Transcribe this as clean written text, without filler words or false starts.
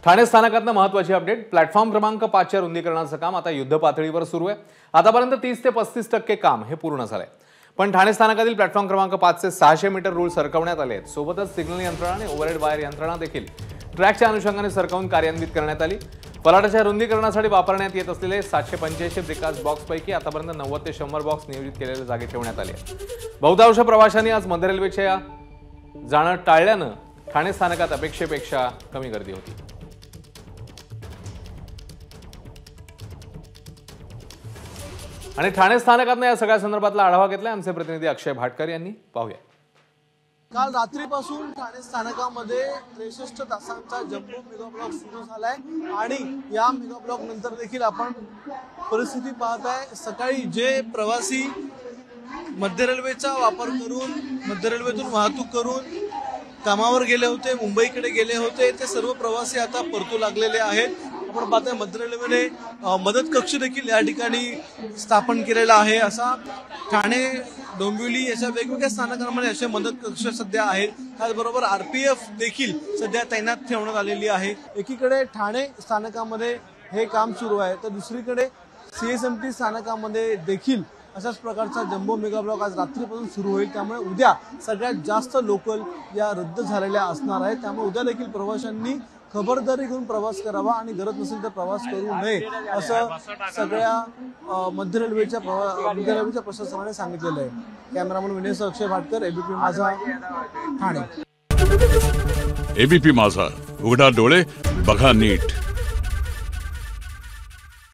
ठाणे स्थानकातनं महत्त्वाची update. Platform क्रमांक 5च्या रुंदीकरणाचं काम आता युद्ध पातळीवर सुरू आहे। आतापर्यंत 30 ते 35% काम हे पूर्ण झालंय। पण ठाणे स्थानकातील प्लॅटफॉर्म क्रमांक 5 चे 600 मीटर रूळ सरकवण्यात आले आहेत। सोबतच सिग्नल यंत्रणा आणि ओव्हरहेड वायर यंत्रणा देखील ट्रॅकच्या अनुषंगाने सरकवून कार्यान्वित करण्यात आली। फलाटाच्या रुंदीकरणासाठी वापरण्यात येत असलेले 785 ब्रिकास्ट बॉक्सपैकी आतापर्यंत 90 ते 100 बॉक्स नियोजित केलेल्या जागी ठेवण्यात आले आहेत। बहुतांश प्रवाशांनी आज मध्य रेल्वेच्या जाणं टाळल्यानं ठाणे स्थानकात अपेक्षेपेक्षा कमी गर्दी होती। आणि ठाणे स्थानकातनं या सगळ्या संदर्भातला आढावा घेतलाय आमचे प्रतिनिधी अक्षय भाटकर यांनी। पाहूया। काल रात्रीपासून ठाणे स्थानकामध्ये 63 तासांचा जम्बो मेगा ब्लॉक सुरू झालाय आणि या मेगा ब्लॉक नंतर देखील आपण परिस्थिती पाहताय। सकाळी जे प्रवासी मध्य रेल्वेचा वापर करून मध्य रेल्वेतून वाहतूक करून कामावर गेले होते, मुंबईकडे गेले होते, ते सर्व प्रवासी आता परतू लागलेले आहेत। आपण पाहतोय मध्य रेल्वेने मदत कक्ष देखील या ठिकाणी स्थापन केलेला आहे। असा ठाणे, डोंबिवली अशा वेगवेगळ्या स्थानकांमध्ये असे मदत कक्ष सध्या आहेत। त्याचबरोबर आरपीएफ देखील सध्या तैनात ठेवण्यात आलेली आहे। एकीकडे ठाणे स्थानकामध्ये हे काम सुरू आहे तर दुसरीकडे सीएसएमटी स्थानकामध्ये देखील अशाच प्रकारचा जम्बो मेगा ब्लॉक आज रात्रीपासून सुरू होईल। त्यामुळे उद्या सगळ्यात जास्त लोकल या रद्द झालेल्या असणार आहेत। त्यामुळे उद्या देखील प्रवाशांनी खबरदारी घेऊन प्रवास करावा आणि गरज नसेल तर प्रवास करू नये असं सगळ्या मध्य रेल्वेच्या प्रशासनाने सांगितलेलं आहे। कॅमेरामन विनय अक्षय भाटकर, एबीपी माझा, ठाणे। एबीपी माझा, उघडा डोळे बघा नीट।